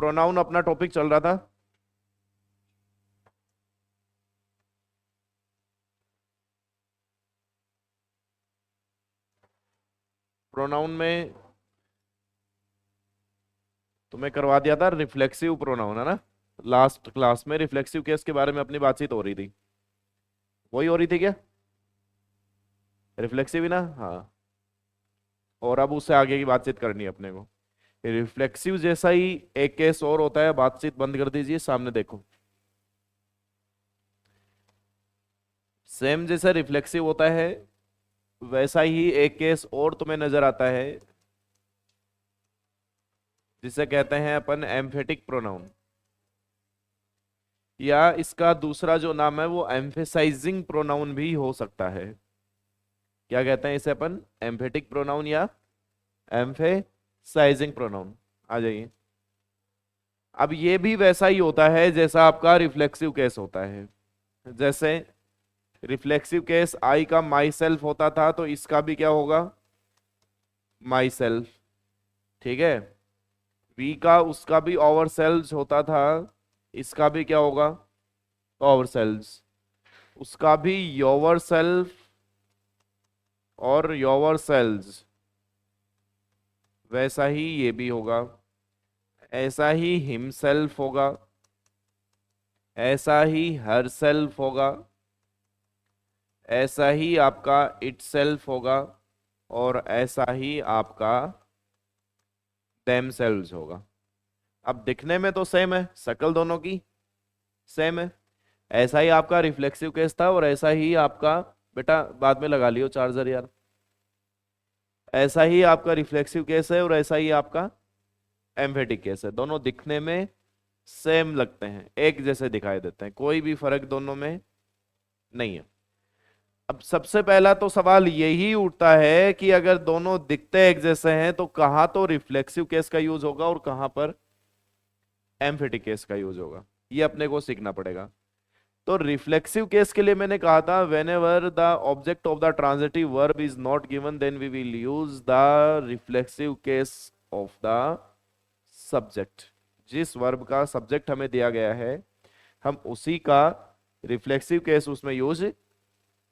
Pronoun अपना topic चल रहा था। प्रोनाउन में तुम्हें करवा दिया था रिफ्लेक्सिव प्रोनाउन, है ना। लास्ट क्लास में रिफ्लेक्सिव केस के बारे में अपनी बातचीत हो रही थी। वही हो रही थी क्या? रिफ्लेक्सिव ही ना, हाँ। और अब उससे आगे की बातचीत करनी है अपने को। रिफ्लेक्सिव जैसा ही एक केस और होता है, बातचीत बंद कर दीजिए, सामने देखो। सेम जैसा रिफ्लेक्सिव होता है वैसा ही एक केस और तुम्हें नजर आता है, जिसे कहते हैं अपन एम्फेटिक प्रोनाउन, या इसका दूसरा जो नाम है वो एम्फेसाइजिंग प्रोनाउन भी हो सकता है। क्या कहते हैं इसे अपन? एम्फेटिक प्रोनाउन या एम्फेसाइजिंग प्रोनाउन। आ जाइए। अब ये भी वैसा ही होता है जैसा आपका रिफ्लेक्सिव केस होता है। जैसे रिफ्लेक्सिव केस आई का माई सेल्फ होता था, तो इसका भी क्या होगा? My self. ठीक है। वी का उसका भी ओवर सेल्स होता था, इसका भी क्या होगा? Ourselves. उसका भी योवर सेल्फ और योवर सेल्स, वैसा ही ये भी होगा। ऐसा ही हिमसेल्फ होगा, ऐसा ही हर सेल्फ होगा, ऐसा ही आपका इट सेल्फ होगा, और ऐसा ही आपका देम सेल्स होगा। अब दिखने में तो सेम है, शक्ल दोनों की सेम है। ऐसा ही आपका रिफ्लेक्सिव केस था और ऐसा ही आपका, बेटा बाद में लगा लियो चार्जर यार। ऐसा ही आपका रिफ्लेक्सिव केस है और ऐसा ही आपका एम्फेटिक केस है। दोनों दिखने में सेम लगते हैं, एक जैसे दिखाई देते हैं, कोई भी फर्क दोनों में नहीं है। अब सबसे पहला तो सवाल यही उठता है कि अगर दोनों दिखते एक जैसे हैं तो कहां तो रिफ्लेक्सिव केस का यूज होगा और कहां पर एम्फेटिक केस का यूज होगा, ये अपने को सीखना पड़ेगा। तो रिफ्लेक्सिव केस के लिए मैंने कहा था whenever the object of the transitive verb is not given then we will use the reflexive case of the subject. जिस वर्ब का सब्जेक्ट हमें दिया गया है हम उसी का रिफ्लेक्सिव केस उसमें यूज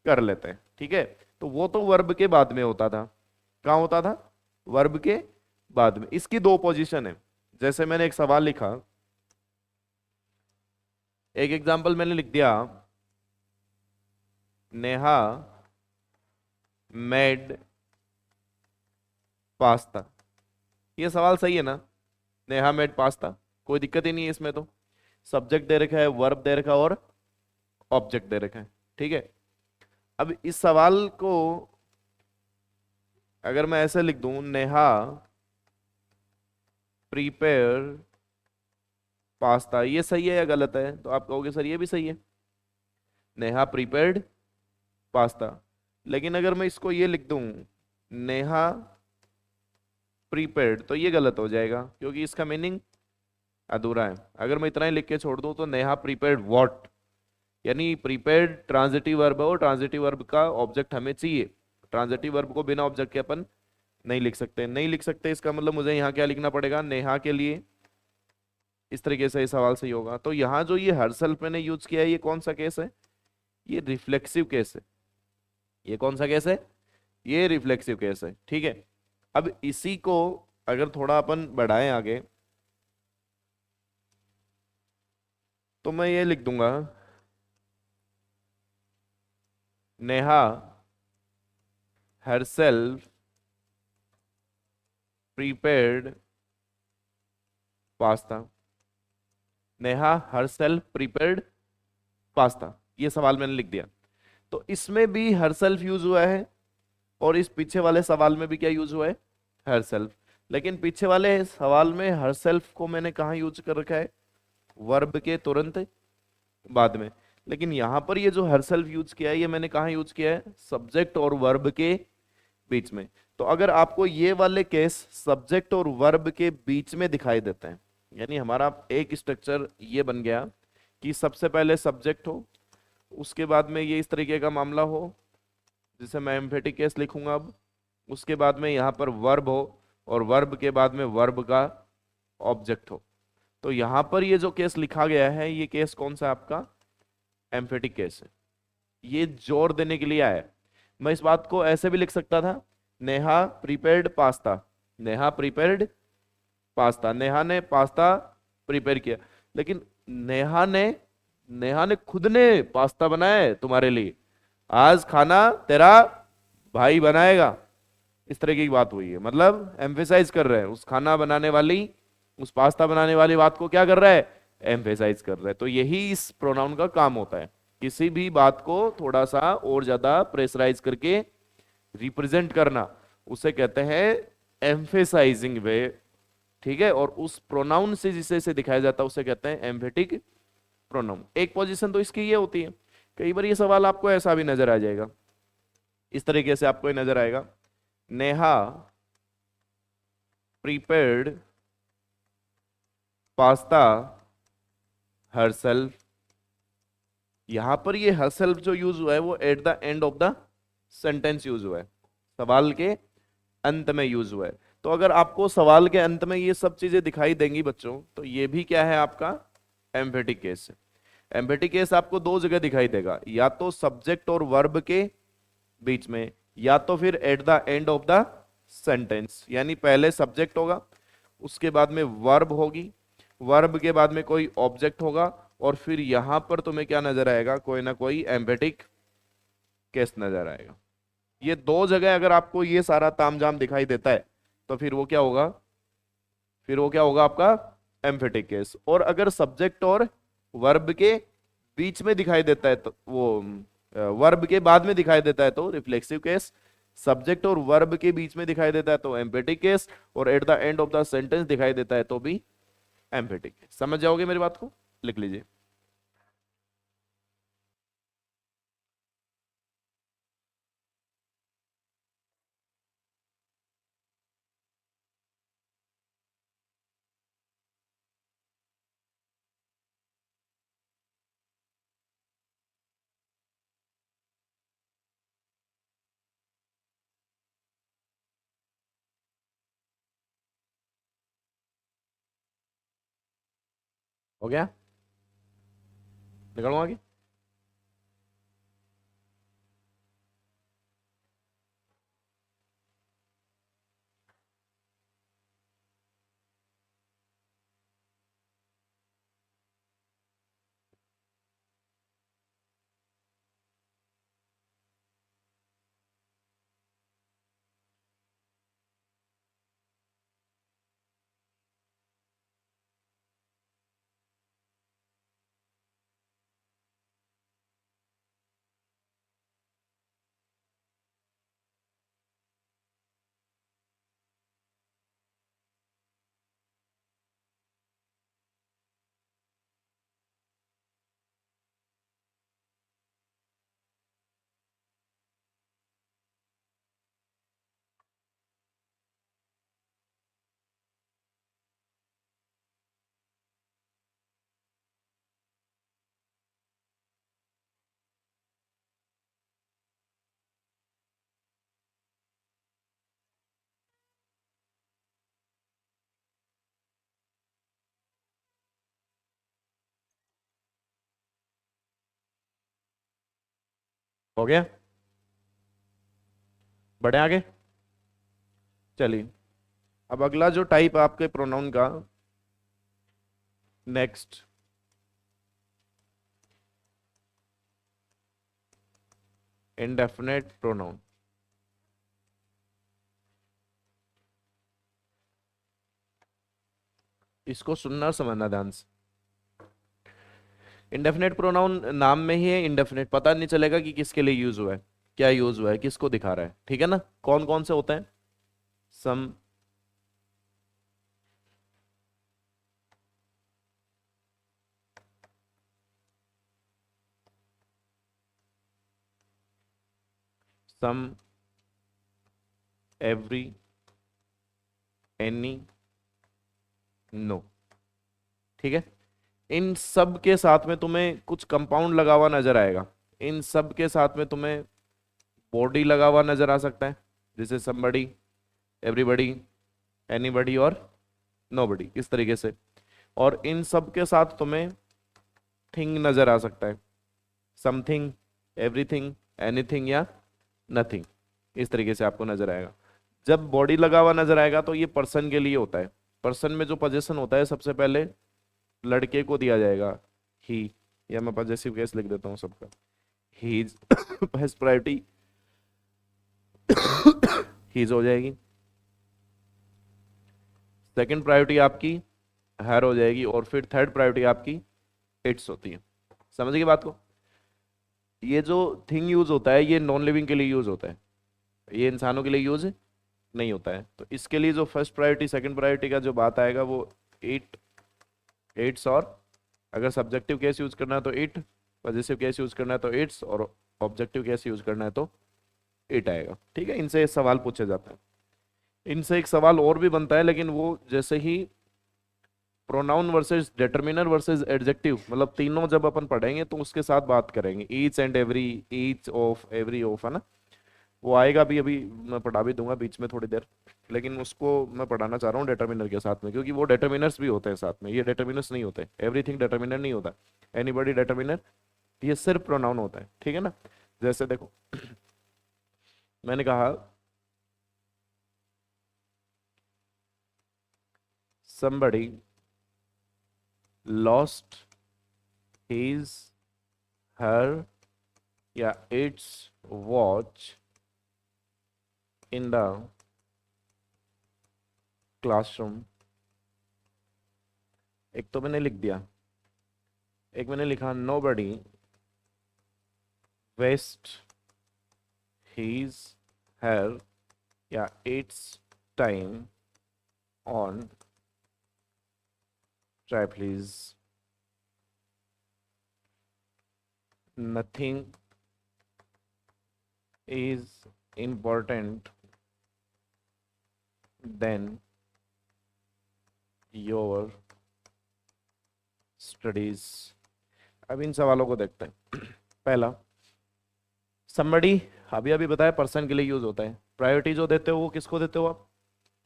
कर लेते हैं। ठीक है। तो वो तो वर्ब के बाद में होता था। कहाँ होता था? वर्ब के बाद में। इसकी दो पोजीशन है। जैसे मैंने एक सवाल लिखा, एक एग्जांपल मैंने लिख दिया, नेहा मेड पास्ता। ये सवाल सही है ना? नेहा मेड पास्ता, कोई दिक्कत ही नहीं है इसमें। तो सब्जेक्ट दे रखा है, वर्ब दे रखा है और ऑब्जेक्ट दे रखा है। ठीक है। अब इस सवाल को अगर मैं ऐसे लिख दूं, नेहा प्रिपेयर पास्ता, ये सही है या गलत है? तो आप कहोगे सर ये भी सही है, नेहा प्रिपेयर्ड पास्ता। लेकिन अगर मैं इसको ये लिख दूं, नेहा प्रीपेड, तो ये गलत हो जाएगा क्योंकि इसका मीनिंग अधूरा है। अगर मैं इतना ही लिख के छोड़ दूं तो नेहा प्रीपेड व्हाट, यानी प्रीपेड ट्रांजिटिव वर्ब है और ट्रांजिटिव वर्ब का ऑब्जेक्ट हमें चाहिए। ट्रांजिटिव वर्ब को बिना ऑब्जेक्ट के अपन नहीं लिख सकते। नहीं लिख सकते इसका मतलब मुझे यहाँ क्या लिखना पड़ेगा? नेहा के लिए इस तरीके से ये सवाल सही होगा। तो यहाँ जो ये हरसेल्फ मैंने यूज किया है, ये कौन सा केस है? ये रिफ्लेक्सिव केस है। ये कौन सा केस है? ये रिफ्लेक्सिव केस है। ठीक है। अब इसी को अगर थोड़ा अपन बढ़ाएं आगे, तो मैं ये लिख दूंगा, Neha herself prepared pasta. Neha herself prepared pasta, ये सवाल मैंने लिख दिया। तो इसमें भी herself यूज हुआ है और इस पीछे वाले सवाल में भी क्या यूज हुआ है? herself। लेकिन पीछे वाले सवाल में herself को मैंने कहा यूज कर रखा है? वर्ब के तुरंत बाद में। लेकिन यहां पर ये जो herself यूज किया है, ये मैंने कहा यूज किया है? सब्जेक्ट और वर्ब के बीच में। तो अगर आपको ये वाले केस सब्जेक्ट और वर्ब के बीच में दिखाई देते हैं, यानी हमारा एक स्ट्रक्चर ये बन गया कि सबसे पहले सब्जेक्ट हो, उसके बाद में ये इस तरीके का मामला हो जिसे मैं एम्फेटिक केस लिखूंगा अब, उसके बाद में यहाँ पर वर्ब हो और वर्ब के बाद में वर्ब का ऑब्जेक्ट हो। तो यहां पर ये जो केस लिखा गया है, ये केस कौन सा है आपका? एम्फेटिक केस है। ये जोर देने के लिए आया है। मैं इस बात को ऐसे भी लिख सकता था, Neha prepared pasta, Neha prepared pasta, Neha ने पास्ता प्रिपेयर किया। लेकिन नेहा ने नेहा ने खुद ने पास्ता बनाया है तुम्हारे लिए, आज खाना तेरा भाई बनाएगा। इस तरह की बात हुई है, मतलब एम्फेसाइज कर रहे हैं उस खाना बनाने वाली, उस पास्ता बनाने वाली बात को क्या कर रहा है? एम्फेसाइज कर रहा है। तो यही इस प्रोनाउन का काम होता है, किसी भी बात को थोड़ा सा और ज्यादा प्रेशराइज करके रिप्रेजेंट करना, उसे कहते हैं एम्फेसाइजिंग वे। ठीक है, और उस प्रोनाउन से जिसे इसे दिखाया जाता है उसे कहते हैं एम्फेटिक प्रोनाउन। एक पोजीशन तो इसकी ये होती है। कई बार ये सवाल आपको ऐसा भी नजर आ जाएगा, इस तरीके से आपको ये नजर आएगा, नेहा प्रिपेयर्ड पास्ता हरसेल्फ। यहां पर ये हरसेल्फ जो यूज हुआ है वो at the end of the sentence use हुआ है, सवाल के अंत में यूज हुआ है। तो अगर आपको सवाल के अंत में ये सब चीजें दिखाई देंगी बच्चों, तो ये भी क्या है आपका? एम्फेटिक केस है। एम्फेटिक केस आपको दो जगह दिखाई देगा, या तो सब्जेक्ट और वर्ब के बीच में, या तो फिर at the end of the sentence. यानी पहले सब्जेक्ट होगा, उसके बाद में वर्ब होगी, वर्ब के बाद में कोई ऑब्जेक्ट होगा, और फिर यहां पर तुम्हें क्या नजर आएगा? कोई ना कोई एम्फेटिक केस नजर आएगा। ये दो जगह अगर आपको ये सारा तामझाम दिखाई देता है, तो फिर वो क्या होगा? फिर वो क्या होगा आपका? Emphatic case. और अगर सब्जेक्ट और वर्ब के बीच में दिखाई देता है, तो वो वर्ब के बाद में दिखाई देता है तो रिफ्लेक्सिव केस, सब्जेक्ट और वर्ब के बीच में दिखाई देता है तो एम्फेटिक केस, और at the end of the sentence दिखाई देता है तो भी एम्फेटिक केस। समझ जाओगे मेरी बात को? लिख लीजिए। हो गया? निकलूं आगे? हो गया? बढ़े आगे? चलिए, अब अगला जो टाइप आपके प्रोनाउन का, नेक्स्ट, इंडेफिनेट प्रोनाउन। इसको सुनना और समझना ध्यान से। इंडेफिनेट प्रोनाउन नाम में ही है इंडेफिनेट, पता नहीं चलेगा कि किसके लिए यूज हुआ है, क्या यूज हुआ है, किसको दिखा रहा है। ठीक है ना? कौन कौन से होते हैं? सम, सम, एवरी, एनी, नो। ठीक है, इन सब के साथ में तुम्हें कुछ कंपाउंड लगा हुआ नजर आएगा। इन सब के साथ में तुम्हें बॉडी लगा हुआ नजर आ सकता है, जैसे समबडी, एवरीबडी, एनीबडी और नोबडी, इस तरीके से। और इन सब के साथ तुम्हें थिंग नजर आ सकता है, समथिंग, एवरीथिंग, एनीथिंग या नथिंग, इस तरीके से आपको नजर आएगा। जब बॉडी लगा हुआ नजर आएगा तो ये पर्सन के लिए होता है। पर्सन में जो पोजीशन होता है सबसे पहले लड़के को दिया जाएगा, ही, या मैं पॉजेसिव केस लिख देता हूँ सबका, he is first priority, his हो जाएगी। सेकंड प्रायोरिटी आपकी हर हो जाएगी, और फिर थर्ड प्रायोरिटी आपकी इट्स होती है। समझ गए बात को? ये जो थिंग यूज होता है ये नॉन लिविंग के लिए यूज होता है, ये इंसानों के लिए यूज नहीं होता है। तो इसके लिए जो फर्स्ट प्रायोरिटी सेकंड प्रायोरिटी का जो बात आएगा वो इट, इट्स, और अगर सब्जेक्टिव केस यूज करना है तो इट, पॉजिटिव केस यूज करना है तो इट्स, और ऑब्जेक्टिव केस यूज करना है तो इट आएगा। ठीक है, इनसे सवाल पूछे जाते हैं। इनसे एक सवाल और भी बनता है, लेकिन वो जैसे ही pronoun versus determiner versus adjective, मतलब तीनों जब अपन पढ़ेंगे तो उसके साथ बात करेंगे, each and every, each of, every of, है ना। वो आएगा भी, अभी मैं पढ़ा भी दूंगा बीच में थोड़ी देर, लेकिन उसको मैं पढ़ाना चाह रहा हूँ डिटर्मिनर के साथ में, क्योंकि वो डिटर्मिनर्स भी होते हैं साथ में, ये डिटर्मिनर्स नहीं होते, एवरीथिंग डिटर्मिनर नहीं होता, एनीबॉडी डिटर्मिनर, ये सिर्फ प्रोनाउन होता है। ठीक है ना। जैसे देखो मैंने कहा somebody lost his, her या its watch in the classroom। एक तो मैंने लिख दिया, एक मैंने लिखा nobody waste his, her या its time on triplease, nothing is important than your studies. अब इन सवालों को देखते हैं। पहला, somebody, अभी अभी बताया पर्सन के लिए यूज होता है, प्रायोरिटी जो देते हो वो किसको देते हो आप,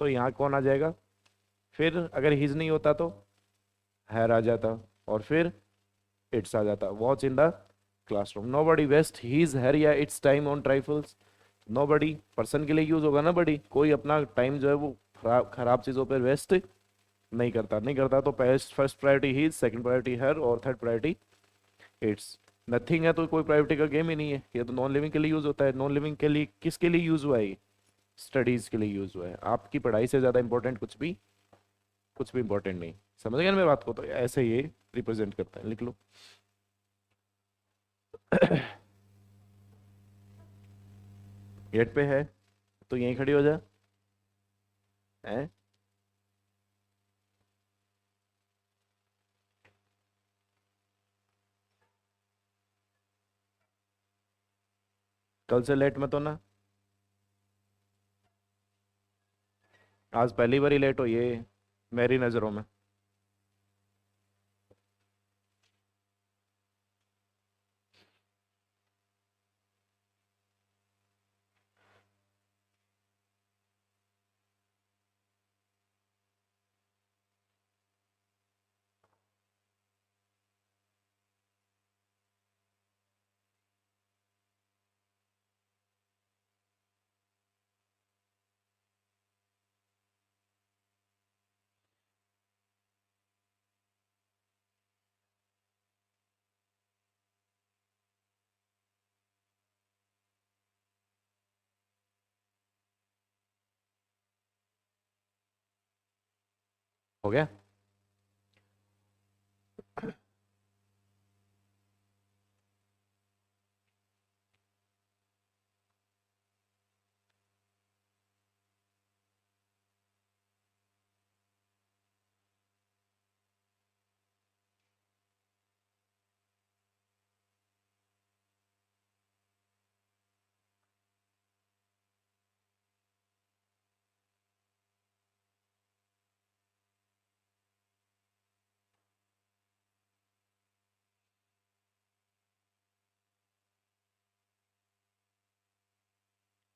तो यहाँ कौन आ जाएगा, फिर अगर हिज नहीं होता तो हैर आ जाता, और फिर इट्स आ जाता, watch in the classroom. Nobody waste his, her या its time on trifles. Nobody person के लिए यूज होगा ना, बड़ी कोई अपना टाइम जो है वो खराब चीजों पर वेस्ट नहीं करता तो first priority his, second priority her, और थर्ड प्रायोरिटी इट्स। नथिंग है तो कोई प्रायोरिटी का गेम ही नहीं है, ये तो नॉन लिविंग के लिए यूज होता है। नॉन लिविंग के लिए किसके लिए यूज हुआ है ये, स्टडीज के लिए यूज हुआ है। आपकी पढ़ाई से ज्यादा इंपॉर्टेंट कुछ भी इंपॉर्टेंट नहीं। समझ गए ना मेरी बात को? तो ऐसे ये रिप्रेजेंट करता है, लिख लो। गेट पे है तो यहीं खड़ी हो जा, है। कल से लेट मत होना, आज पहली बार ही लेट हो ये मेरी नजरों में। हो गया?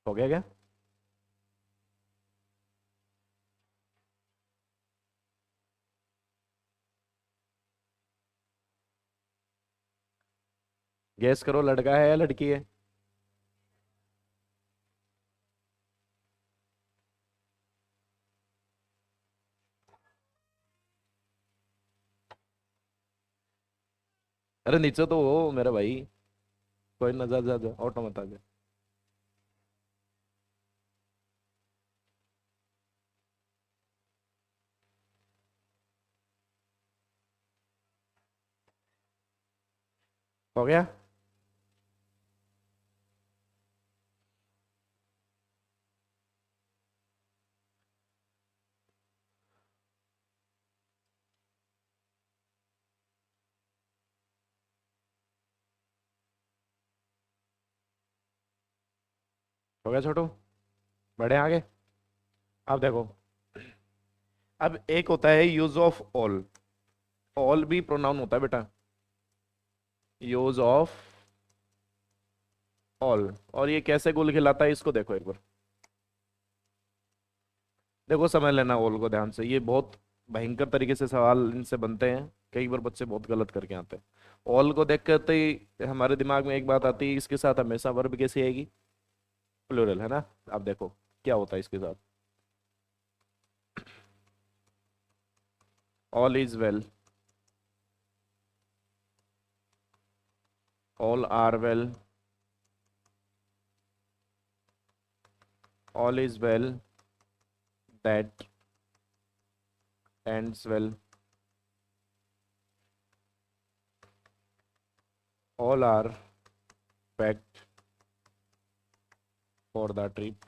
हो गया क्या? गैस करो, लड़का है या लड़की है? अरे नीचे तो हो मेरा भाई। कोई ना, जा जा जा, ऑटो मत आ जा। हो गया? हो गया छोटू? बढ़े आगे। अब देखो, अब एक होता है यूज ऑफ ऑल। ऑल भी प्रोनाउन होता है बेटा। Use of all. और ये कैसे गुल खिलाता है, इसको देखो एक बार। देखो समझ लेना ऑल को ध्यान से, ये बहुत भयंकर तरीके से सवाल इनसे बनते हैं। कई बार बच्चे बहुत गलत करके आते हैं। ऑल को देख कर ही हमारे दिमाग में एक बात आती है, इसके साथ हमेशा वर्ब कैसे आएगी? प्लूरल, है ना? अब देखो क्या होता है इसके साथ। All is well. All are well. All is well that ends well. All are packed for the trip.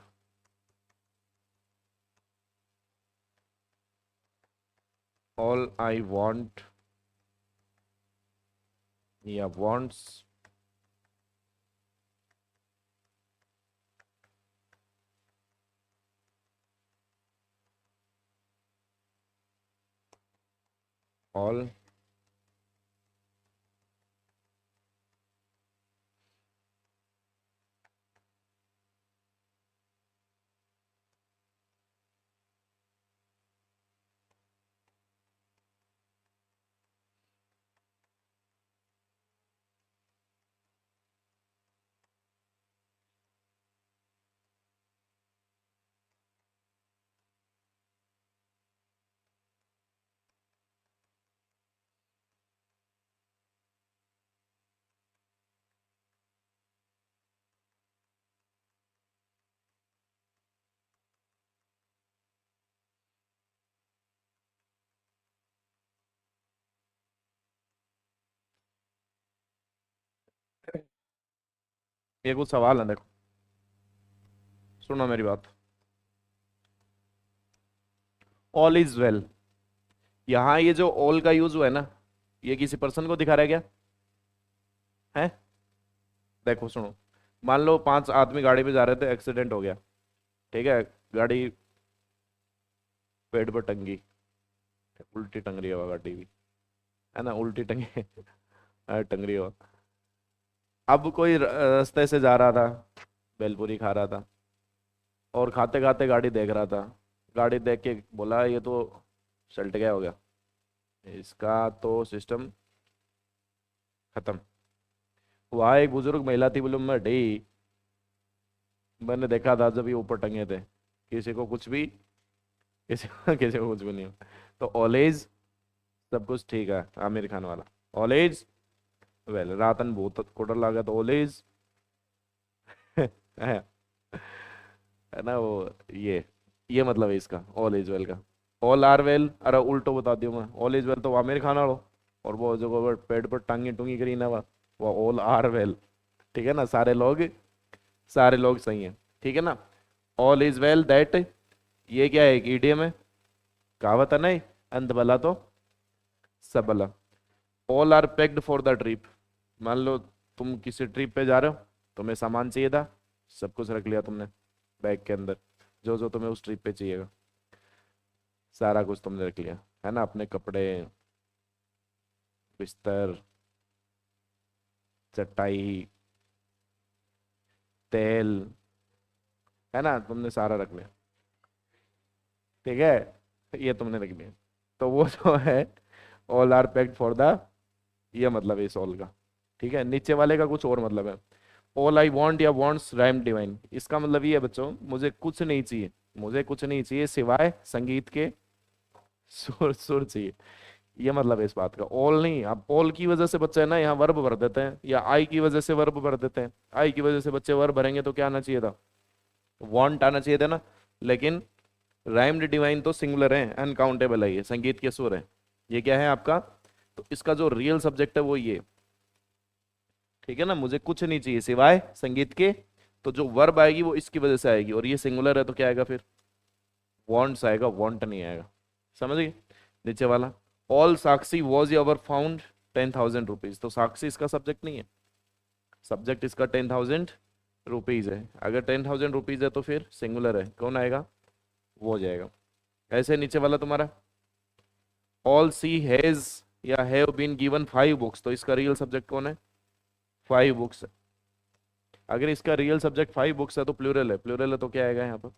All I want या वांट्स ऑल। ये कुछ सवाल है, देखो सुनो मेरी बात। ऑल इज वेल, यहाँ ये जो ऑल का यूज हुआ है ना, ये किसी पर्सन को दिखा रहा है क्या? है? देखो सुनो, मान लो 5 आदमी गाड़ी पे जा रहे थे, एक्सीडेंट हो गया। ठीक है? गाड़ी पेड़ पर टंगी, उल्टी टंग रही है वो गाड़ी भी, है ना? उल्टी टंगी टंग रही हो। अब कोई रास्ते से जा रहा था, भेलपूरी खा रहा था, और खाते खाते गाड़ी देख रहा था। गाड़ी देख के बोला ये तो सल्ट गया होगा, इसका तो सिस्टम खत्म। वहाँ एक बुजुर्ग महिला थी, बोले मैं डी, मैंने देखा था जब ये ऊपर टंगे थे, किसी को कुछ भी, किसी को कुछ भी नहीं हुआ। तो ऑलवेज सब कुछ ठीक है, आमिर खान वाला। ऑलवेज वेल, रातन भूत कुटर लागा तो ऑलवेज है है ना वो। ये मतलब है इसका, ऑल इज वेल का। ऑल आर वेल, अरे उल्टो बता दियो मैं। ऑल इज वेल तो आमिर खान वालो, और वो जो वो पेड़ पर टांगी टूंगी करी ना वो ऑल आर वेल। ठीक है ना? सारे लोग सही हैं। ठीक है ना? ऑल इज वेल दैट, ये क्या है? एक इडियम है, कहावत है नहीं, अंत भला तो सब भला। All are packed for the trip, मान लो तुम किसी ट्रिप पे जा रहे हो, तुम्हें सामान चाहिए था, सब कुछ रख लिया तुमने बैग के अंदर, जो जो तुम्हें उस ट्रिप पे चाहिएगा सारा कुछ तुमने रख लिया, है ना? अपने कपड़े, बिस्तर, चटाई, तेल, है ना? तुमने सारा रख लिया। ठीक है? ये तुमने रख लिया। तो वो जो है all are packed for the, ये मतलब है इस ऑल का। ठीक है, नीचे वाले का कुछ और मतलब है। ऑल आई वॉन्ट या वॉन्ट्स राइम डिवाइन, इसका मतलब ये है बच्चों, मुझे कुछ नहीं चाहिए, मुझे कुछ नहीं चाहिए सिवाय संगीत के सुर सुर चाहिए। ये मतलब है इस बात का। ऑल नहीं, आप ऑल की वजह से बच्चे है ना यहाँ वर्ब भर देते हैं, या आई की वजह से वर्ब भर देते हैं। आई की वजह से बच्चे वर्ब भरेंगे तो क्या आना चाहिए था, वांट आना चाहिए था ना। लेकिन राइम्ड डिवाइन तो सिंगुलर है, अनकाउंटेबल है, ये संगीत के सुर है। ये क्या है आपका, तो इसका जो रियल सब्जेक्ट है वो ये, ठीक है ना, मुझे कुछ नहीं चाहिए सिवाय संगीत के। तो जो वर्ब आएगी वो इसकी वजह से आएगी, और ये सिंगुलर है तो क्या आएगा फिर, वांट्स आएगा, वांट नहीं आएगा। समझ गए। नीचे वाला, all Sakshi was ever found 10,000 rupees, तो साक्षी इसका सब्जेक्ट नहीं है, सब्जेक्ट इसका 10,000 रुपीज है। अगर 10,000 रुपीज है तो फिर सिंगुलर है, कौन आएगा, वो हो जाएगा। ऐसे नीचे वाला तुम्हारा, ऑल सी हैज या हैव बीन गिवन 5 बुक्स, तो इसका रियल सब्जेक्ट कौन है, 5 बुक्स। अगर इसका रियल सब्जेक्ट 5 बुक्स है तो प्लूरल है, प्लूरल है तो क्या आएगा यहाँ पर,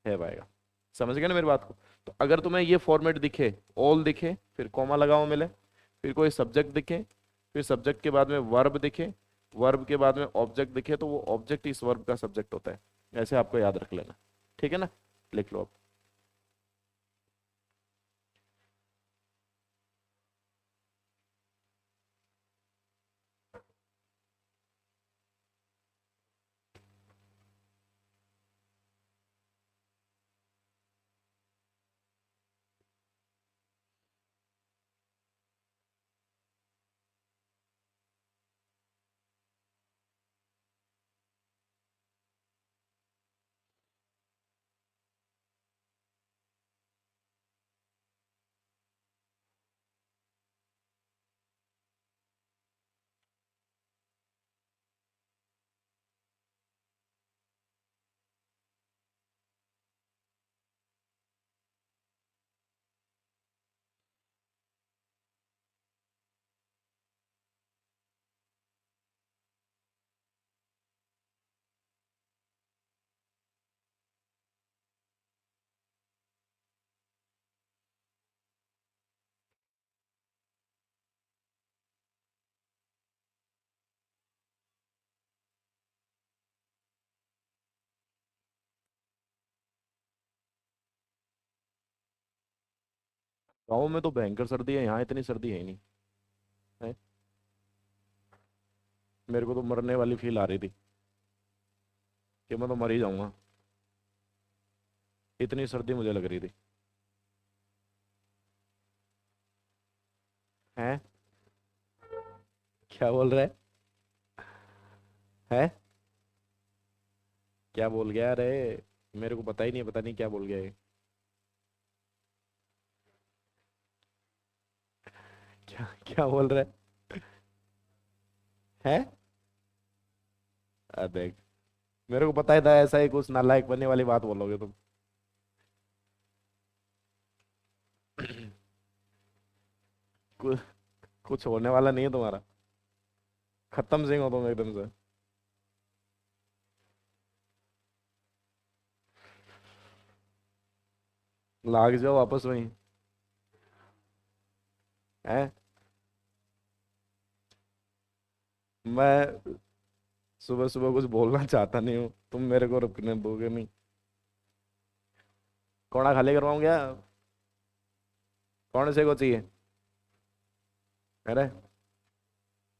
हैव आएगा। समझ गए ना मेरी बात को। तो अगर तुम्हें ये फॉर्मेट दिखे, ऑल दिखे फिर कॉमा लगाओ मिले, फिर कोई सब्जेक्ट दिखे, फिर सब्जेक्ट के बाद में वर्ब दिखे, वर्ब के बाद में ऑब्जेक्ट दिखे, तो वो ऑब्जेक्ट इस वर्ब का सब्जेक्ट होता है। ऐसे आपको याद रख लेना, ठीक है ना, लिख लो आप। गाँव में तो भयंकर सर्दी है, यहाँ इतनी सर्दी है ही नहीं है। मेरे को तो मरने वाली फील आ रही थी कि मैं तो मर ही जाऊंगा, इतनी सर्दी मुझे लग रही थी। हैं, क्या बोल रहा है क्या बोल गया रे, मेरे को पता ही नहीं, पता नहीं क्या बोल गया ये। क्या क्या बोल रहा है अबे, मेरे को पता ही था ऐसा ही कुछ नालायक बनने वाली बात बोलोगे तुम। कुछ कुछ होने वाला नहीं है तुम्हारा, खत्म सिंह हो तुम एकदम से। लाग जाओ वापस वहीं, है। मैं सुबह सुबह कुछ बोलना चाहता नहीं हूँ, तुम मेरे को रुकने दोगे नहीं। कौड़ा खाली करवाऊँ क्या, कौन से को चाहिए, अरे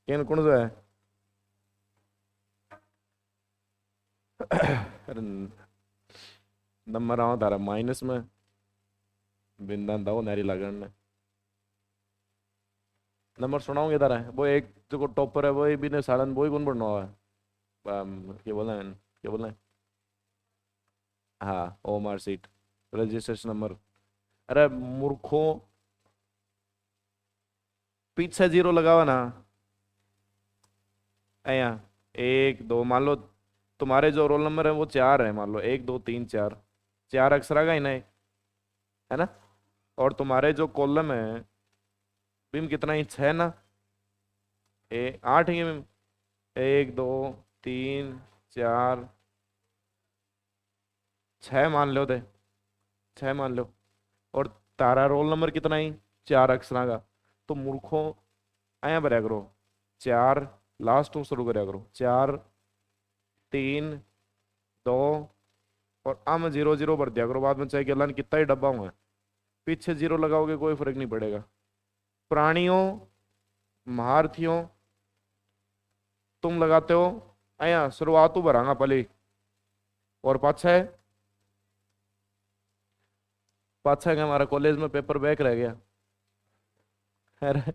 किन कौन सा है। अरे नंबर आओ तारा माइनस में, बिंदा दो नैरी लगन ने नंबर सुनाऊंगे तारा, वो एक जो टॉपर है वो भी ने सालन वो ही कौन पढ़ना हुआ है। क्या बोलना है, क्या बोलना है, हाँ ओ मार्कशीट, रजिस्ट्रेशन नंबर। अरे मूर्खों, पीछे जीरो लगाओ ना। यहाँ 1 2 मान लो, तुम्हारे जो रोल नंबर है वो 4 है, मान लो 1 2 3 4, 4 अक्षर का ही नहीं, है ना। और तुम्हारे जो कॉलम है बिम कितना ही 6 ना, 8 ही बिम, 1 2 3 4 6 मान लो थे, 6 मान लो। और तारा रोल नंबर कितना ही, 4 अक्षर का। तो मूर्खों आया भरया करो, 4 लास्ट टू शुरू करा करो, 4 3 2, और आ में 0 0 भर दिया करो बाद में, चाहे कि अल्लाह ने कितना ही डब्बा हुआ है, पीछे 0 लगाओगे कोई फर्क नहीं पड़ेगा। प्राणियों, महारथियों, तुम लगाते हो अया शुरुआत तो भरांगा पहले, और पाछा है, पाछा है हमारा कॉलेज में पेपर बैक रह गया। अरे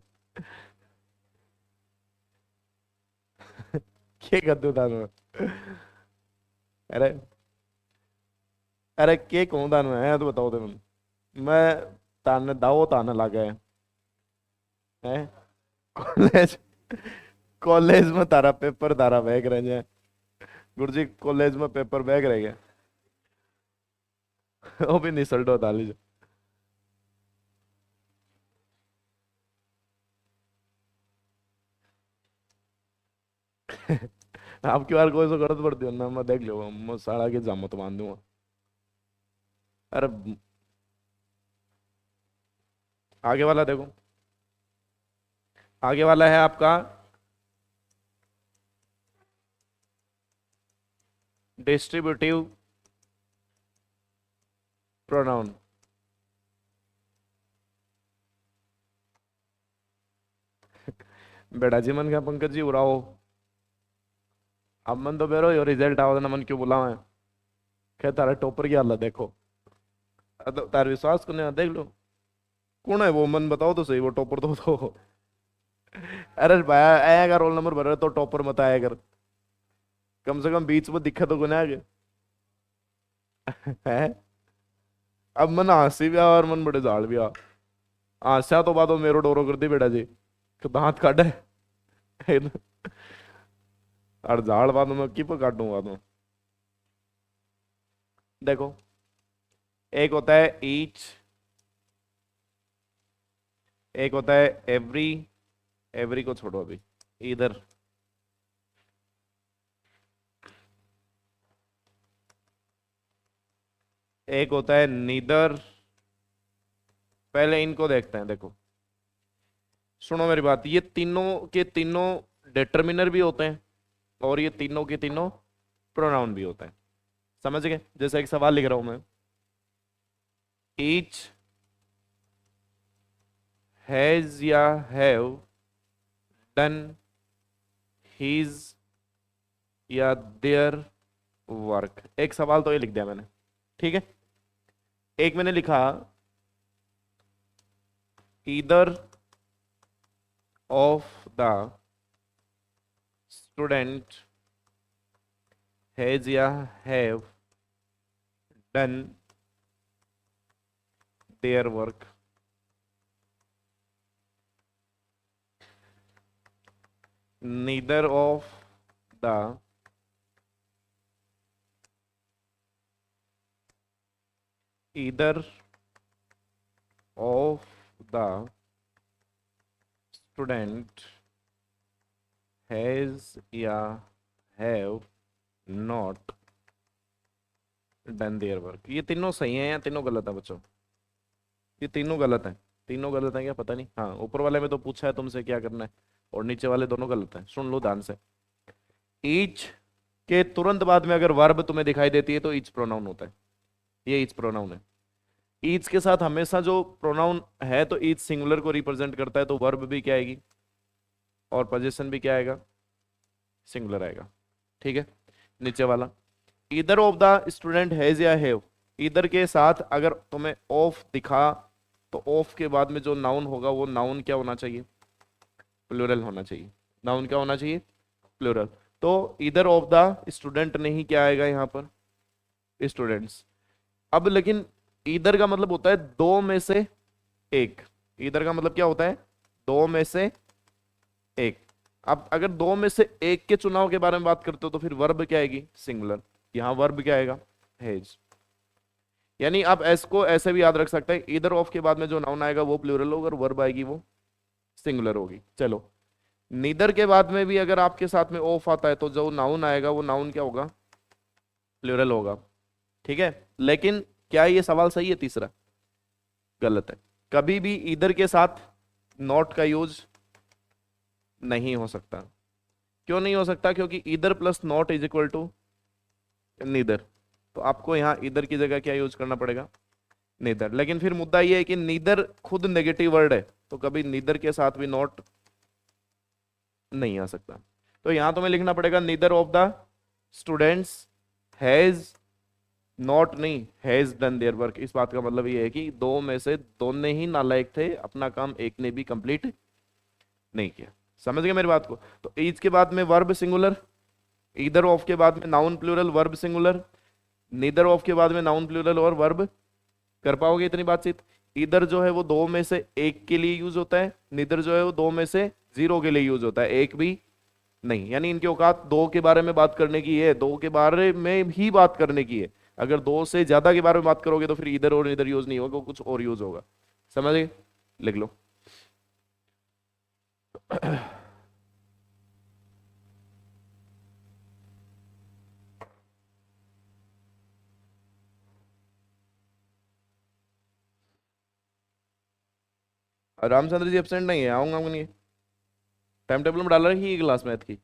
क्या करते हो तानु, अरे अरे के कहूँ तानु है तो बताओ तुम, मैं ताने दाओ ताने लगा है कॉलेज, कॉलेज में तारा पेपर तारा बैक रह जाए, गुरुजी कॉलेज में पेपर बैक रह गया। वो भी निसल्ट होता लीजिए। आपकी बार कोई सो गलत पड़ती हो ना, मैं देख लो मैं साड़ा की जामत बांध दूंगा। अरे आगे वाला देखो, आगे वाला है आपका डिस्ट्रीब्यूटिव प्रोनाउन। बेटा जी मन क्या पंकज जी उड़ाओ, अब मन तो बेरो यो रिजल्ट आओ ना मन क्यों बुलाओ है, क्या तारा टॉपर की हालत देखो, तार विश्वास करने देख लो कौन है वो, मन बताओ तो सही वो टॉपर तो। अरे भाई आएगा रोल नंबर भर रहे तो टॉपर मत आया कर, कम से कम बीच में दिक्कत तो गुना है। है? अब मन हंसी भी आ और मन बड़े झाड़ भी आ, हंसा तो बात मेरो डोरो कर दी बेटा जी, कि दांत काटे। और झाड़ बाद में की पर काटूंगा तो, देखो एक होता है ईच, एक होता है एवरी, एवरी को छोड़ो अभी, इधर एक होता है नीदर। पहले इनको देखते हैं, देखो सुनो मेरी बात, ये तीनों के तीनों डिटर्मिनर भी होते हैं और ये तीनों के तीनों प्रोनाउन भी होते हैं, समझ गए? जैसे एक सवाल लिख रहा हूं मैं, ईच हैज या हैव डन हीज या देयर वर्क, एक सवाल तो ये लिख दिया मैंने, ठीक है। एक मैंने लिखा either of the student has या have done their work, neither of the either of the student has या have not done their work। ये तीनों सही हैं या तीनों गलत है बच्चों? ये तीनों गलत हैं, तीनों गलत हैं क्या पता नहीं, हाँ ऊपर वाले में तो पूछा है तुमसे क्या करना है, और नीचे वाले दोनों गलत हैं, सुन लो ध्यान से। ईच के तुरंत बाद में अगर वर्ब तुम्हें दिखाई देती है तो ईच प्रोनाउन होता है, ये ईच प्रोनाउन है। ईच के साथ हमेशा जो प्रोनाउन है तो ईच सिंगुलर को रिप्रेजेंट करता है, तो वर्ब भी क्या आएगी और पोजीशन भी क्या आएगा, सिंगुलर आएगा, ठीक है। नीचे वाला either of the student has या हैव, ईदर के साथ अगर तुम्हें ऑफ दिखा तो ऑफ के बाद में जो नाउन होगा वो नाउन क्या होना चाहिए, प्लूरल होना चाहिए, नाउन क्या होना चाहिए, प्लूरल। तो ईदर ऑफ द स्टूडेंट नहीं क्या आएगा यहाँ पर, स्टूडेंट्स। अब लेकिन ईदर का मतलब होता है दो में से एक, ईदर का मतलब क्या होता है, दो में से एक। अब अगर दो में से एक के चुनाव के बारे में बात करते हो तो फिर वर्ब क्या आएगी, सिंगुलर, यहां वर्ब क्या आएगा, हैज। यानी आप इसको ऐसे भी याद रख सकते हैं, ईदर ऑफ के बाद में जो नाउन आएगा वो प्लूरल होगा और वर्ब आएगी वो सिंगुलर होगी। चलो नीदर के बाद में भी अगर आपके साथ में ऑफ आता है तो जो नाउन आएगा वो नाउन क्या होगा, प्लूरल होगा, ठीक है। लेकिन क्या ये सवाल सही है? तीसरा गलत है, कभी भी ईदर के साथ नॉट का यूज नहीं हो सकता, क्यों नहीं हो सकता? क्योंकि इधर plus not is equal to neither, तो आपको यहाँ इधर की जगह क्या यूज करना पड़ेगा? नीदर। लेकिन फिर मुद्दा ये है कि नीदर खुद नेगेटिव वर्ड है, तो कभी नीदर के साथ भी नॉट नहीं आ सकता। तो यहां तुम्हें लिखना पड़ेगा neither of the students has not, नहीं हैज डन देयर वर्क। इस बात का मतलब ये है कि दो में से दोनों ही नालायक थे, अपना काम एक ने भी कंप्लीट नहीं किया। समझ गए मेरी बात को? तो ईज के बाद में वर्ब सिंगुलर, ईदर ऑफ के बाद में noun plural verb singular, neither of के बाद में नाउन प्लूरल और वर्ब। कर पाओगे इतनी बातचीत? इधर जो है वो दो में से एक के लिए यूज होता है, निदर जो है वो दो में से जीरो के लिए यूज होता है, एक भी नहीं। यानी इनकी औकात दो के बारे में बात करने की है, दो के बारे में ही बात करने की है। अगर दो से ज्यादा के बारे में बात करोगे तो फिर इधर और इधर यूज नहीं होगा, कुछ और यूज होगा। समझ गए? लिख लो। रामचंद्र जी एब्सेंट नहीं है, आऊंगा नहीं। टाइम टेबल में डाल रखी है क्लास मैथ की।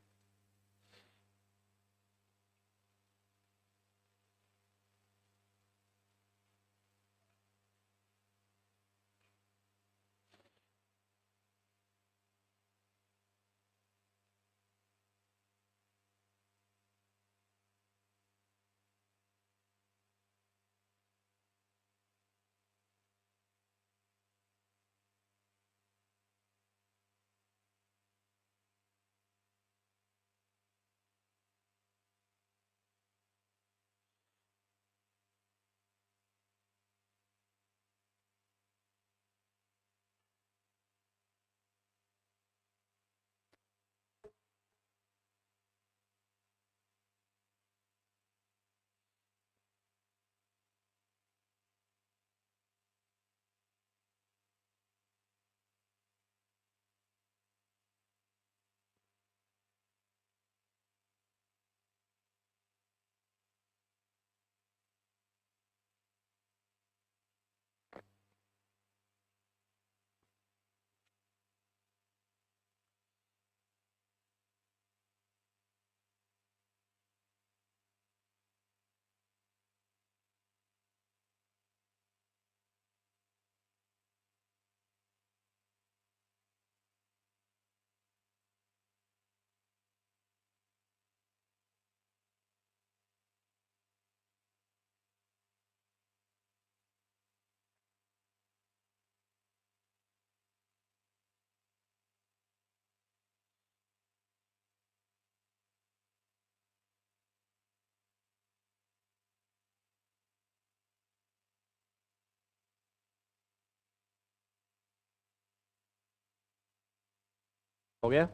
हो गया?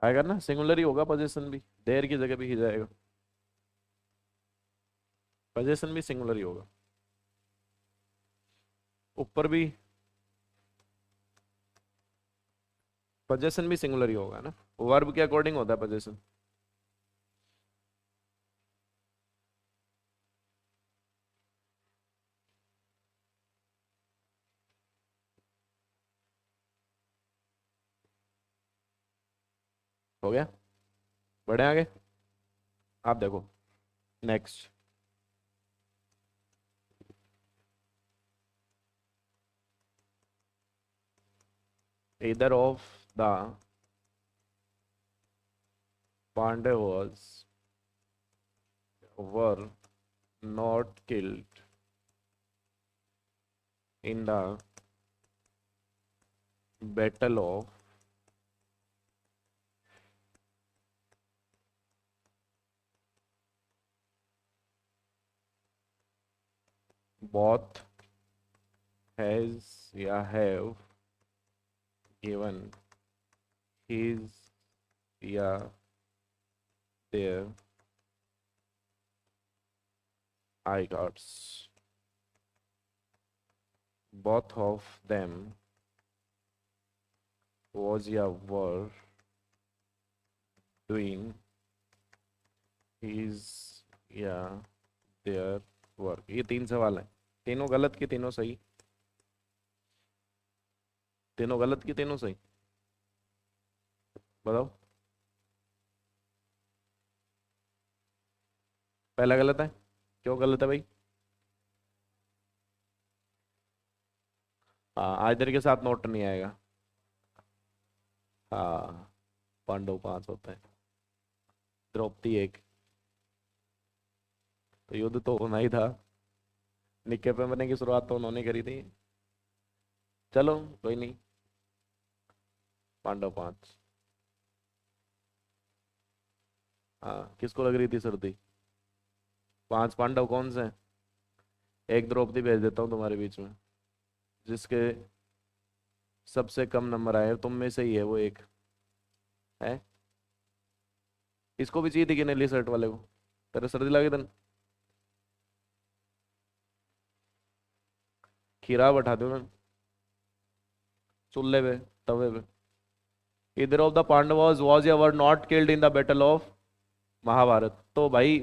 आएगा ना, सिंगुलर ही होगा, पोजीशन भी देर की जगह भी ही जाएगा, पोजीशन भी सिंगुलर ही होगा। ऊपर भी पोजीशन भी सिंगुलर ही होगा ना, वर्ब के अकॉर्डिंग होता है पोजीशन। हो गया? बढ़े आगे? आप देखो next. either of the Pandavas were not killed in the battle of both has या have given his या their I cards, both of them was या were doing his या their work। ये 3 सवाल है, तीनों गलत की तीनों सही? तीनों गलत की तीनों सही? बताओ। पहला गलत है, क्यों गलत है भाई? हाँ, आयदर के साथ नोट नहीं आएगा। हाँ, पांडव 5 होता है, द्रौपदी 1, तो युद्ध तो होना ही था। निक्के पे बनने की शुरुआत तो उन्होंने करी थी। चलो कोई नहीं, पांडव 5। हाँ, किसको लग रही थी सर्दी? 5 पांडव कौन से हैं? एक द्रौपदी भेज देता हूँ तुम्हारे बीच में, जिसके सबसे कम नंबर आए तुम में से ही है वो एक है। इसको भी चाहिए थी कि नीली शर्ट वाले को? तेरे सर्दी लगे दिन, खीरा बैठा दो ना चूल्हे पे, तवे पे। इधर ऑफ द पांडवोस वॉज या were not killed in the battle of Mahabharata. तो भाई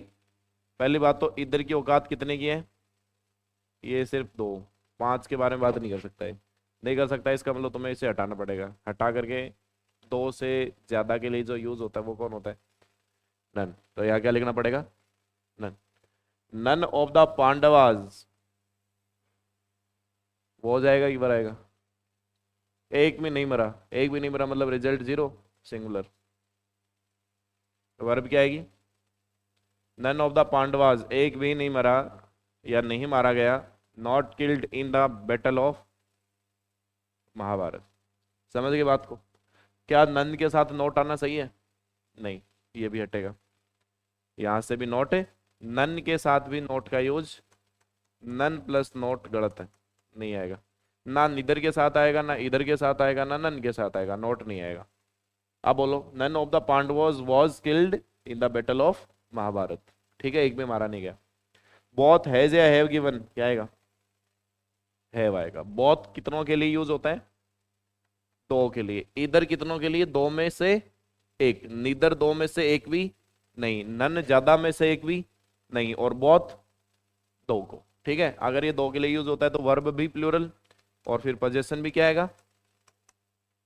पहली बात तो इधर की औकात कितने की है? ये सिर्फ 2, 5 के बारे में बात नहीं कर सकता है, नहीं कर सकता। इसका मतलब तुम्हें इसे हटाना पड़ेगा, हटा करके 2 से ज्यादा के लिए जो यूज होता है वो कौन होता है? नन। तो यहाँ क्या लिखना पड़ेगा? None. None of the Pandavas, वो हो जाएगा कि बराएगा? एक भी नहीं मरा, एक भी नहीं मरा मतलब रिजल्ट 0, सिंगुलर। वर्ब क्या आएगी? नन ऑफ द पांडवाज, एक भी नहीं मरा या नहीं मारा गया, not killed in the battle of Mahabharata. समझ गए बात को? क्या नन के साथ नोट आना सही है? नहीं, ये भी हटेगा, यहां से भी नोट है, नन के साथ भी नोट का यूज, नन प्लस नोट गलत है, नहीं आएगा। ना इधर के साथ आएगा, ना इधर के साथ आएगा, ना नन के साथ आएगा, नोट नहीं आएगा। अब बोलो, none of the Pandavas was killed in the battle of Mahabharat. ठीक है, एक भी मारा नहीं गया। बहुत हैज या हैव गिवन, क्या आएगा? हैव आएगा। बहुत कितनों के लिए यूज होता है? 2 के लिए। इधर कितनों के लिए? 2 में से एक, नीदर 2 में से एक भी नहीं, नन ज्यादा में से एक भी नहीं, और बहुत 2 को। ठीक है, अगर ये 2 के लिए यूज होता है तो वर्ब भी प्लूरल, और फिर पोजेशन भी क्या आएगा?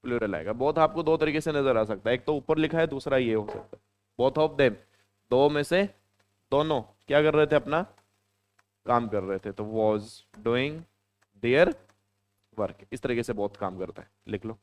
प्लूरल आएगा। बोथ आपको 2 तरीके से नजर आ सकता है, एक तो ऊपर लिखा है, दूसरा ये हो सकता है। बोथ ऑफ देम, 2 में से दोनों क्या कर रहे थे? अपना काम कर रहे थे, तो वॉज डूइंग देयर वर्क। इस तरीके से बहुत काम करता है, लिख लो।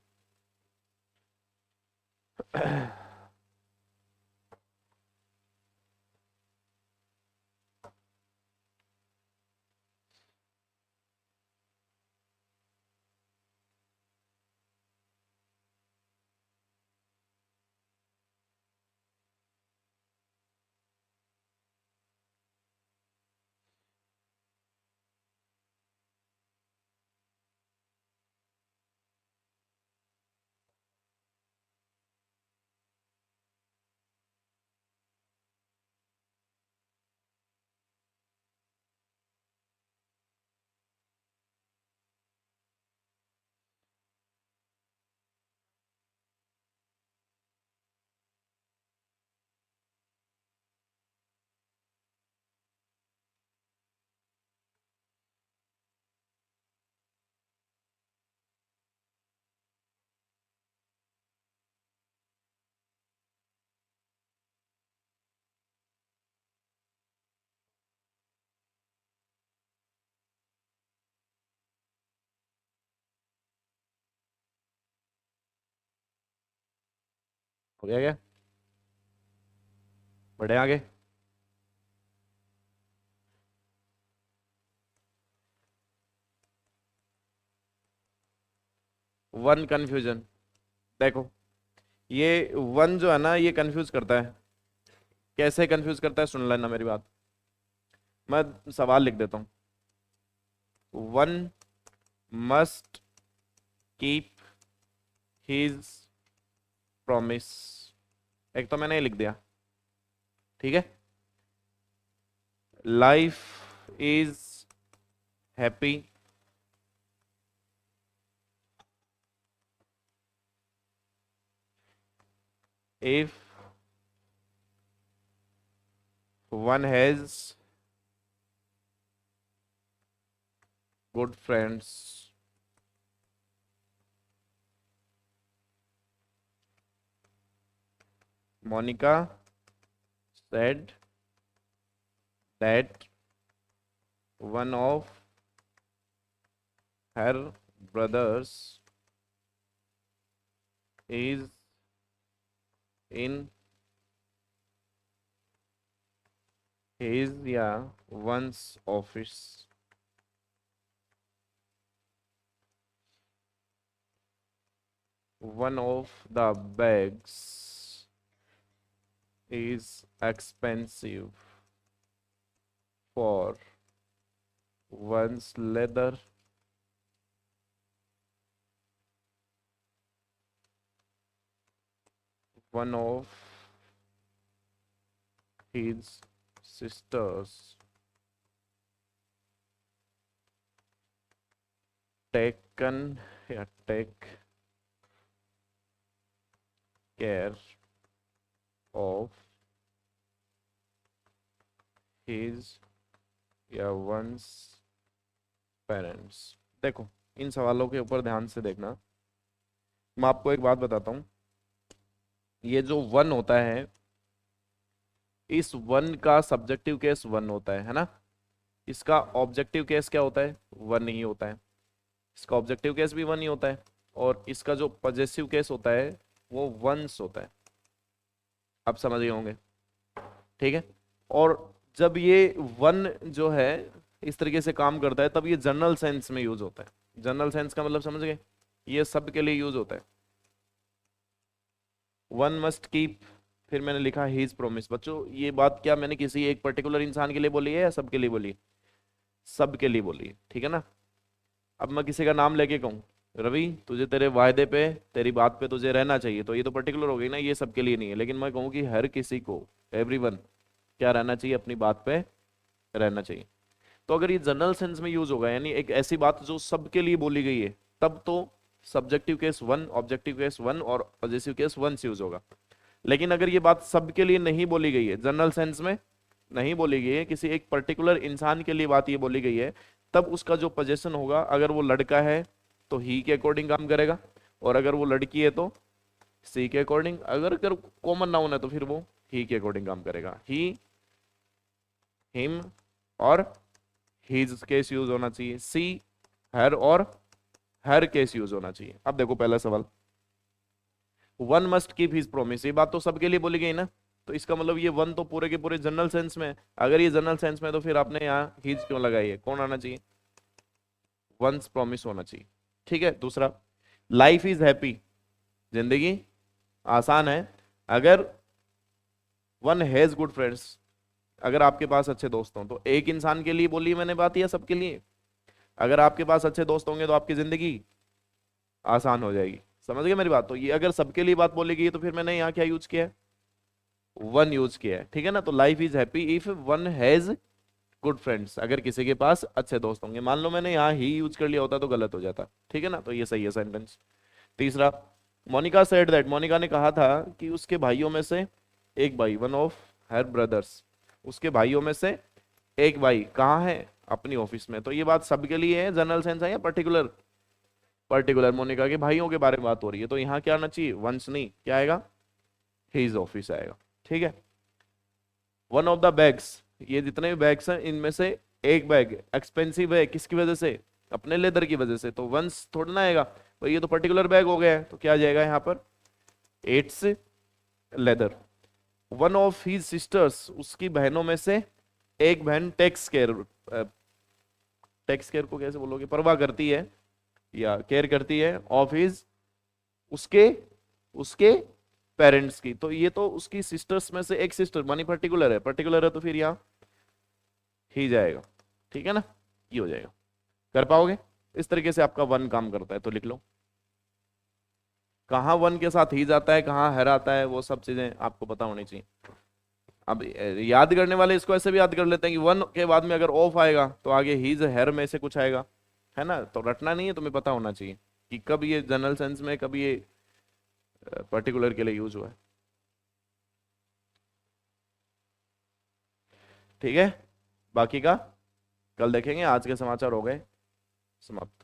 हो गया क्या? बढ़े आगे। वन कंफ्यूजन, देखो ये वन जो है ना, ये कंफ्यूज करता है। कैसे कंफ्यूज करता है, सुन लेना मेरी बात। मैं सवाल लिख देता हूं। One must keep his promise, एक तो मैंने ये लिख दिया। ठीक है, life is happy, if one has good friends, Monica said that one of her brothers is in his one's office. One of the bags is expensive for one's leather. One of his sisters take care of his one's parents. देखो इन सवालों के ऊपर ध्यान से देखना। मैं आपको एक बात बताता हूं, ये जो वन होता है, इस वन का सब्जेक्टिव केस वन होता है ना। इसका ऑब्जेक्टिव केस क्या होता है? वन ही होता है। इसका ऑब्जेक्टिव केस भी वन ही होता है, और इसका जो पॉजेसिव केस होता है वो वंस होता है। आप समझ गए होंगे, ठीक है। और जब ये वन जो है इस तरीके से काम करता है, तब ये जनरल सेंस में यूज होता है। जनरल सेंस का मतलब समझ गए, ये सब के लिए यूज होता है। वन मस्ट कीप, फिर मैंने लिखा हीज प्रोमिस। बच्चों ये बात क्या मैंने किसी एक पर्टिकुलर इंसान के लिए बोली है या सबके लिए बोली? सबके लिए बोली है, ठीक है ना। अब मैं किसी का नाम लेके कहूँ रवि तुझे तेरे वायदे पे, तेरी बात पे तुझे रहना चाहिए, तो ये तो पर्टिकुलर हो गई ना, ये सबके लिए नहीं है। लेकिन मैं कहूँ कि हर किसी को, एवरीवन, क्या रहना चाहिए? अपनी बात पे रहना चाहिए। तो अगर ये जनरल सेंस में यूज होगा, यानी एक ऐसी बात जो सबके लिए बोली गई है, तब तो subjective case one, objective case one और पॉजेसिव केस वन से यूज होगा। लेकिन अगर ये बात सबके लिए नहीं बोली गई है, जनरल सेंस में नहीं बोली गई है, किसी एक पर्टिकुलर इंसान के लिए बात ये बोली गई है, तब उसका जो पोजेशन होगा, अगर वो लड़का है तो ही के अकॉर्डिंग काम करेगा, और अगर वो लड़की है तो सी के अकॉर्डिंग। अगर कॉमन नाउन है तो फिर वो ही के अकॉर्डिंग काम करेगा। ही, हिम और हिज केस यूज होना चाहिए। सी, हर और हर केस यूज होना चाहिए। अब देखो पहला सवाल, one must keep his promise, ये बात तो सबके लिए बोली गई ना, तो इसका मतलब ये वन तो पूरे के पूरे जनरल सेंस में है। अगर ये जनरल सेंस में तो फिर आपने यहाँ हिज क्यों लगाई है? कौन आना चाहिए? वंस प्रॉमिस होना चाहिए, ठीक है। दूसरा, लाइफ इज हैप्पी, जिंदगी आसान है, अगर वन हैज गुड फ्रेंड्स, अगर आपके पास अच्छे दोस्त हों। तो एक इंसान के लिए बोली मैंने बात, या सबके लिए? अगर आपके पास अच्छे दोस्त होंगे तो आपकी जिंदगी आसान हो जाएगी। समझ गए मेरी बात? तो ये अगर सबके लिए बात बोली गई तो फिर मैंने यहाँ क्या यूज किया है? वन यूज किया है, ठीक है ना। तो life is happy if one has good friends, अगर किसी के पास अच्छे दोस्त होंगे। मान लो मैंने यहाँ ही यूज कर लिया होता तो गलत हो जाता, ठीक है ना। तो ये सही है सेंटेंस। तीसरा, मोनिका सेड दैट, मोनिका ने कहा था कि उसके भाइयों में से एक भाई, वन ऑफ हर ब्रदर्स, उसके भाइयों में से एक भाई कहाँ है? अपनी ऑफिस में। तो ये बात सबके लिए है, जनरल सेंस है या पर्टिकुलर? पर्टिकुलर। मोनिका के भाइयों के बारे में बात हो रही है, तो यहाँ क्या आना चाहिए? वंस नहीं, क्या आएगा? हिज ऑफिस आएगा, ठीक है। वन ऑफ द बैग्स, ये जितने भी बैग्स हैं इनमें से एक बैग एक्सपेंसिव है, किसकी वजह से? अपने लेदर की वजह से। तो वंस थोड़ा ना आएगा भाई, ये तो पर्टिकुलर बैग हो गया है, तो क्या आ जाएगा यहाँ पर? It's leather. One of his sisters, उसकी बहनों में से एक बहन टेक्स केयर, टेक्स केयर को कैसे बोलोगे? परवाह करती है या केयर करती है, ऑफ हिज, उसके उसके पेरेंट्स की। तो ये तो उसकी सिस्टर्स में से एक सिस्टर मानी पर्टिकुलर है, पर्टिकुलर है तो फिर यहाँ ही जाएगा, ठीक है ना। ये हो जाएगा। कर पाओगे? इस तरीके से आपका वन काम करता है, तो लिख लो। कहाँ वन के साथ ही जाता है, कहाँ हर आता है, वो सब चीजें आपको पता होनी चाहिए। अब याद करने वाले इसको ऐसे भी याद कर लेते हैं कि वन के बाद में अगर ऑफ आएगा तो आगे हीज हेयर में से कुछ आएगा, है ना। तो रटना नहीं है, तुम्हें पता होना चाहिए कि कब ये जनरल सेंस में, कब ये पर्टिकुलर के लिए यूज हुआ है। ठीक है, बाकी का कल देखेंगे। आज के समाचार हो गए समाप्त।